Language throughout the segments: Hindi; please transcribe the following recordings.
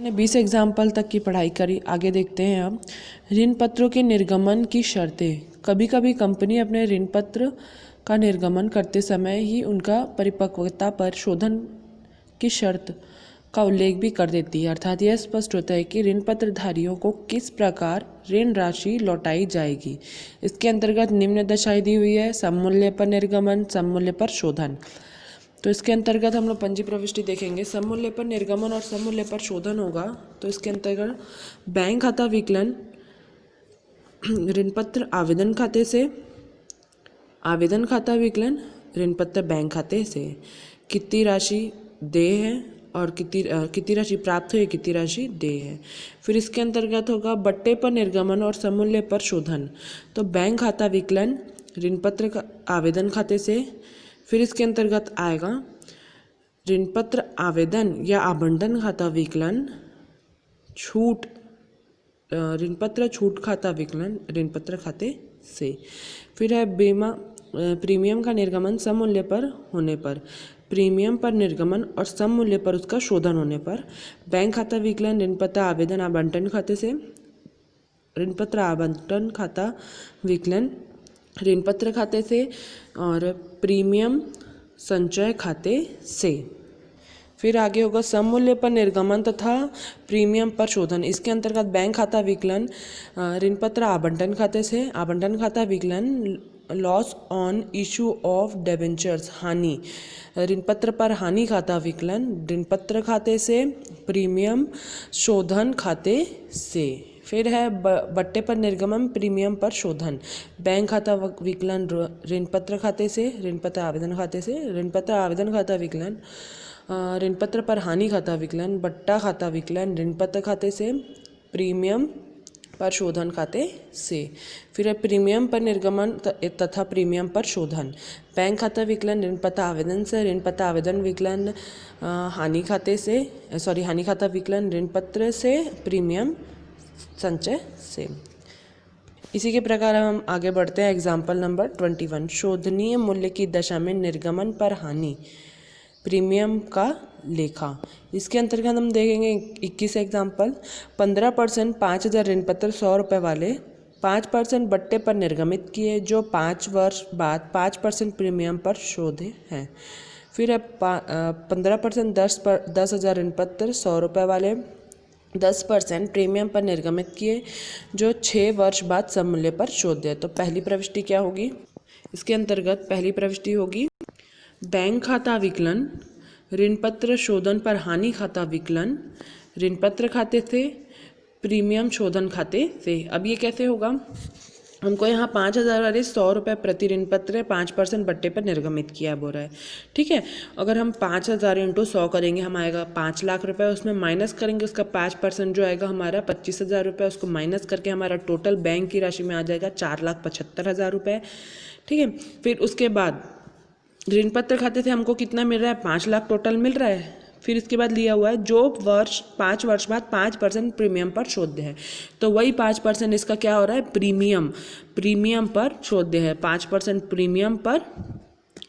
हमने 20 एग्जाम्पल तक की पढ़ाई करी। आगे देखते हैं अब ऋण पत्रों के निर्गमन की शर्तें। कभी कभी कंपनी अपने ऋण पत्र का निर्गमन करते समय ही उनका परिपक्वता पर शोधन की शर्त का उल्लेख भी कर देती है, अर्थात यह स्पष्ट होता है कि ऋण पत्रधारियों को किस प्रकार ऋण राशि लौटाई जाएगी। इसके अंतर्गत निम्न दशाएं दी हुई है: सममूल्य पर निर्गमन, सममूल्य पर शोधन। तो इसके अंतर्गत हम लोग पंजी प्रविष्टि देखेंगे। सममूल्य पर निर्गमन और सममूल्य पर शोधन होगा तो इसके अंतर्गत बैंक खाता विकलन ऋण पत्र आवेदन खाते से, आवेदन खाता विकलन ऋण पत्र बैंक खाते से, कितनी राशि देय है और कितनी राशि प्राप्त हुई, कितनी राशि देय है। फिर इसके अंतर्गत होगा बट्टे पर निर्गमन और सममूल्य पर शोधन। तो बैंक खाता विकलन ऋण पत्र का आवेदन खाते से, फिर इसके अंतर्गत आएगा ऋण पत्र आवेदन या आवंटन खाता विकलन छूट, ऋण पत्र छूट खाता विकलन ऋण पत्र खाते से। फिर है बीमा प्रीमियम का निर्गमन सममूल्य पर होने पर, प्रीमियम पर निर्गमन और सममूल्य पर उसका शोधन होने पर। बैंक खाता विकलन ऋण पत्र आवेदन आवंटन खाते से, ऋण पत्र आवंटन खाता विकलन ऋण पत्र खाते से और प्रीमियम संचय खाते से। फिर आगे होगा सममूल्य पर निर्गमन तथा प्रीमियम पर शोधन। इसके अंतर्गत बैंक खाता विकलन ऋण पत्र आवंटन खाते से, आवंटन खाता विकलन loss on issue of debentures हानि, ऋण पत्र पर हानि खाता विकलन ऋण पत्र खाते से, प्रीमियम शोधन खाते से। फिर है बट्टे पर निर्गमन प्रीमियम पर शोधन। बैंक खाता विकलन ऋण पत्र खाते से, ऋण पत्र आवेदन खाते से, ऋण पत्र आवेदन खाता विकलन ऋण पत्र पर हानि खाता विकलन बट्टा खाता विकलन ऋण पत्र खाते से, प्रीमियम पर शोधन खाते से। फिर है प्रीमियम पर निर्गमन तथा प्रीमियम पर शोधन। बैंक खाता विकलन ऋण पत्र आवेदन से, ऋण पत्र आवेदन विकलन हानि खाते से, हानि खाता विकलन ऋण पत्र से, प्रीमियम संचय से। इसी के प्रकार हम आगे बढ़ते हैं। एग्जाम्पल नंबर 21, शोधनीय मूल्य की दशा में निर्गमन पर हानि प्रीमियम का लेखा। इसके अंतर्गत हम देखेंगे 21 एग्जाम्पल। 15% 5,000 ऋण पत्र 100 रुपये वाले 5% बट्टे पर निर्गमित किए जो 5 वर्ष बाद 5% प्रीमियम पर शोधे हैं। फिर है 15% 10,000 ऋण पत्र 100 रुपये वाले 10% प्रीमियम पर निर्गमित किए जो 6 वर्ष बाद सममूल्य पर शोध है। तो पहली प्रविष्टि क्या होगी? इसके अंतर्गत पहली प्रविष्टि होगी बैंक खाता विकलन ऋण पत्र शोधन पर हानि खाता विकलन ऋण पत्र खाते से, प्रीमियम शोधन खाते से। अब ये कैसे होगा? हमको यहाँ 5,000 वाले 100 रुपये प्रति ऋण पत्र 5% बट्टे पर निर्गमित किया बोल रहा है। ठीक है, अगर हम 5,000 इंटू 100 करेंगे हम आएगा 5 लाख रुपए, उसमें माइनस करेंगे उसका 5% जो आएगा हमारा 25,000 रुपये, उसको माइनस करके हमारा टोटल बैंक की राशि में आ जाएगा 4,75,000 रुपये। ठीक है, फिर उसके बाद ऋण पत्र खाते से हमको कितना मिल रहा है? 5 लाख टोटल मिल रहा है। फिर इसके बाद लिया हुआ है जो 5 वर्ष बाद 5% प्रीमियम पर शोध्य है, तो वही 5% इसका क्या हो रहा है? प्रीमियम पर शोध्य है। 5% प्रीमियम पर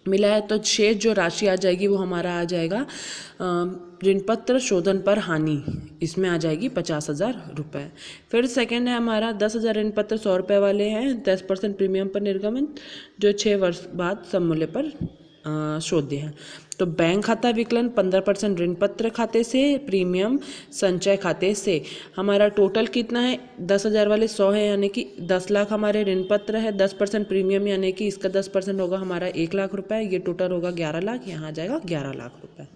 मिला है तो शेष जो राशि आ जाएगी वो हमारा आ जाएगा ऋण पत्र शोधन पर हानि, इसमें आ जाएगी 50,000 रुपये। फिर सेकंड है हमारा 10,000 ऋण पत्र 100 रुपये वाले हैं 10% प्रीमियम पर निर्गमन जो 6 वर्ष बाद सममूल्य पर शोध्य है। तो बैंक खाता विकलन 15% ऋण पत्र खाते से, प्रीमियम संचय खाते से। हमारा टोटल कितना है? 10,000 वाले 100 है यानी कि 10 लाख हमारे ऋण पत्र है, 10% प्रीमियम यानी कि इसका 10% होगा हमारा 1 लाख रुपए, ये टोटल होगा 11 लाख, यहाँ आ जाएगा 11 लाख रुपए।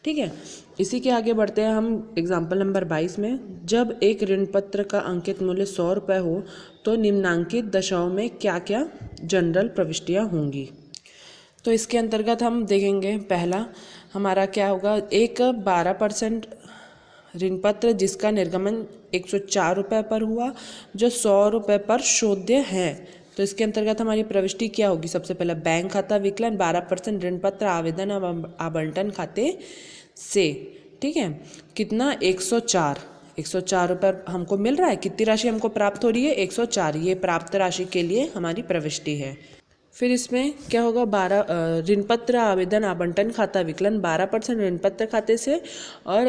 ठीक है, इसी के आगे बढ़ते हैं हम एग्जाम्पल नंबर 22 में। जब एक ऋण पत्र का अंकित मूल्य 100 रुपये हो तो निम्नांकित दशाओं में क्या क्या जनरल प्रविष्टियाँ होंगी? तो इसके अंतर्गत हम देखेंगे पहला हमारा क्या होगा, एक 12% ऋण पत्र जिसका निर्गमन 104 रुपये पर हुआ जो 100 रुपये पर शोध्य है। तो इसके अंतर्गत हमारी प्रविष्टि क्या होगी? सबसे पहला बैंक खाता विकलन 12% ऋण पत्र आवेदन आवंटन खाते से। ठीक है, कितना? 104 रुपये हमको मिल रहा है। कितनी राशि हमको प्राप्त हो रही है? 104। ये प्राप्त राशि के लिए हमारी प्रविष्टि है। फिर इसमें क्या होगा? 12 ऋण पत्र आवेदन आवंटन खाता विकलन 12% ऋण पत्र खाते से और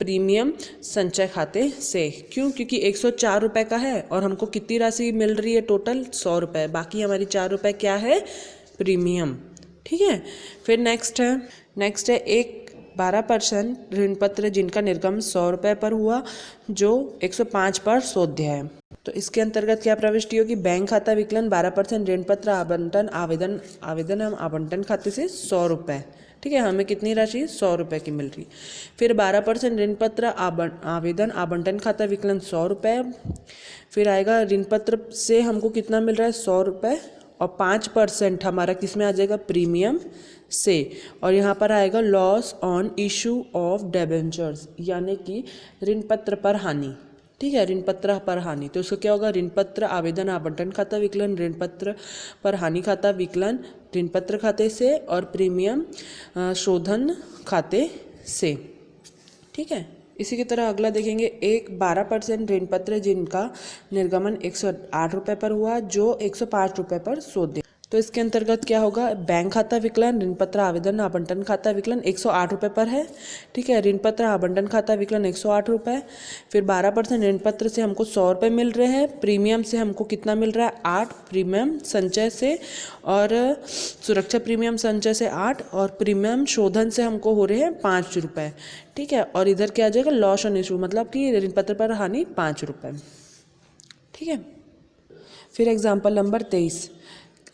प्रीमियम संचय खाते से। क्यों? क्योंकि 104 रुपये का है और हमको कितनी राशि मिल रही है टोटल 100 रुपये, बाकी हमारी 4 रुपये क्या है प्रीमियम। ठीक है। फिर नेक्स्ट है एक 12% ऋण पत्र जिनका निर्गमन 100 रुपये पर हुआ जो 105 पर शोध्य है। तो इसके अंतर्गत क्या प्रविष्टि होगी? बैंक खाता विकलन 12% ऋण पत्र आवंटन आवेदन हम आवंटन खाते से 100 रुपये। ठीक है, हमें कितनी राशि 100 रुपये की मिल रही। फिर 12% ऋण पत्र आवेदन आवंटन खाता विकलन 100 रुपये। फिर आएगा ऋण पत्र से हमको कितना मिल रहा है 100 रुपये और 5% हमारा किस में आ जाएगा प्रीमियम से। और यहाँ पर आएगा loss on issue of debentures, यानी कि ऋण पत्र पर हानि। ठीक है, ऋण पत्र पर हानि, तो उसका क्या होगा? ऋण पत्र आवेदन आवंटन खाता विकलन ऋण पत्र पर हानि खाता विकलन ऋण पत्र खाते से और प्रीमियम शोधन खाते से। ठीक है। इसी की तरह अगला देखेंगे एक 12% ऋण पत्र जिनका निर्गमन 108 रुपये पर हुआ जो 105 रुपये पर शोध्य। तो इसके अंतर्गत क्या होगा? बैंक खाता विकलन ऋण पत्र आवेदन आवंटन खाता विकलन 108 रुपये पर है। ठीक है, ऋण पत्र आवंटन खाता विकलन 108 रुपये। फिर 12% ऋण पत्र से हमको 100 रुपये मिल रहे हैं, प्रीमियम से हमको कितना मिल रहा है 8, प्रीमियम संचय से और सुरक्षा प्रीमियम संचय से 8 और प्रीमियम शोधन से हमको हो रहे हैं 5 रुपये। ठीक है, और इधर क्या आ जाएगा? लॉस ऑन इशू, मतलब कि ऋण पत्र पर हानि 5 रुपये। ठीक है। फिर एग्जाम्पल नंबर 23,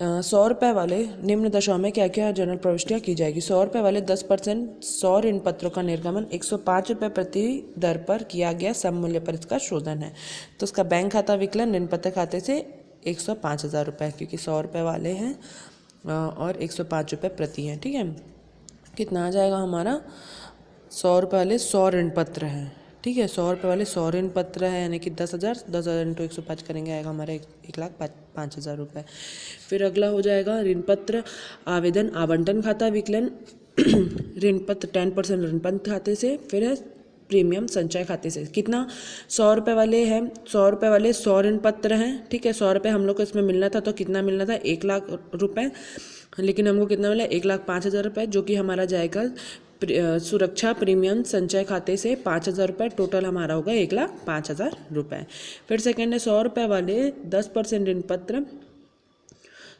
100 रुपये वाले निम्न दशाओं में क्या क्या जनरल प्रविष्टियाँ की जाएगी। 100 रुपये वाले 10% 100 ऋण पत्रों का निर्गमन 105 रुपये प्रति दर पर किया गया सममूल्य पर इसका शोधन है। तो उसका बैंक खाता विकलन ऋण पत्र खाते से 105,000 रुपये, क्योंकि 100 रुपये वाले हैं और 105 रुपये प्रति हैं। ठीक है, कितना आ जाएगा हमारा? 100 रुपये वाले 100 ऋण पत्र हैं। ठीक है, 100 रुपये वाले 100 ऋण पत्र है, यानी कि 10,000 इंटू 105 करेंगे आएगा हमारे 1,05,000 रुपये। फिर अगला हो जाएगा ऋण पत्र आवेदन आवंटन खाता विकलन ऋण पत्र 10% ऋण पत्र खाते से। फिर है प्रीमियम संचय खाते से। कितना? 100 रुपये वाले हैं, 100 रुपये वाले 100 ऋण पत्र हैं। ठीक है, 100 रुपये हम लोग को इसमें मिलना था, तो कितना मिलना था 1,00,000 रुपये, लेकिन हमको कितना मिला 1,05,000 रुपये, जो कि हमारा जाएगा सुरक्षा प्रीमियम संचय खाते से 5,000 रुपये। टोटल हमारा होगा 1,05,000 रुपये। फिर सेकेंड है 100 रुपये वाले 10% ऋण पत्र,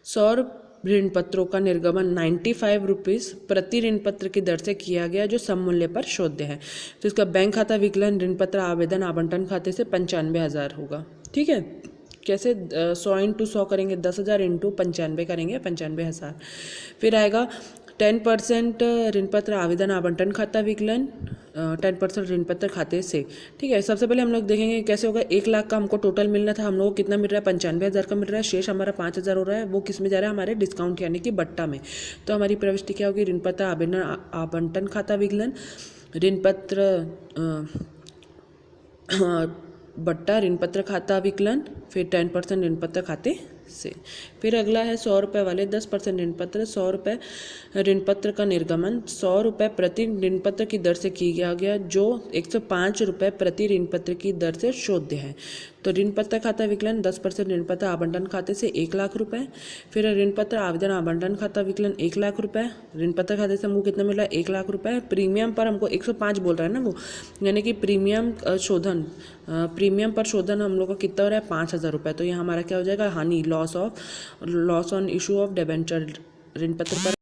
100 ऋण पत्रों का निर्गमन 95 रुपीज़ प्रति ऋण पत्र की दर से किया गया जो सममूल्य पर शोध्य है। तो इसका बैंक खाता विकलन ऋण पत्र आवेदन आवंटन खाते से 95,000 होगा। ठीक है, कैसे? 100 इंटू 100 करेंगे 10,000 इंटू 95 करेंगे 95,000। फिर आएगा 10% ऋण पत्र आवेदन आवंटन खाता विकलन 10% ऋण पत्र खाते से। ठीक है, सबसे पहले हम लोग देखेंगे कैसे होगा। 1,00,000 का हमको टोटल मिलना था, हम लोग को कितना मिल रहा है 95,000 का मिल रहा है, शेष हमारा 5,000 हो रहा है, वो किस में जा रहा है हमारे डिस्काउंट यानी कि बट्टा में। तो हमारी प्रविष्टि क्या होगी? ऋण पत्र आवेदन आवंटन खाता विकलन ऋण पत्र बट्टा ऋण पत्र खाता विकलन फिर 10% ऋण पत्र खाते से। फिर अगला है 100 रुपये वाले 10% ऋण पत्र, 100 रुपये ऋण पत्र का निर्गमन 100 रुपये प्रति ऋण पत्र की दर से किया गया जो 105 रुपये प्रति ऋण पत्र की दर से शोध्य है। तो ऋण पत्र खाता विकलन 10% ऋण पत्र आवंटन खाते से 1,00,000 रुपये। फिर ऋण पत्र आवेदन आवंटन खाता विकलन 1,00,000 रुपये। ऋण पत्र खाते से हमको कितना मिला 1,00,000 रुपये। प्रीमियम पर हमको 105 बोल रहा है ना वो, यानी कि प्रीमियम शोधन प्रीमियम पर शोधन हम लोग का कितना हो रहा है 5,000 रुपये। तो यहाँ हमारा क्या हो जाएगा हानि, loss on issue of debenture ऋण पत्र पर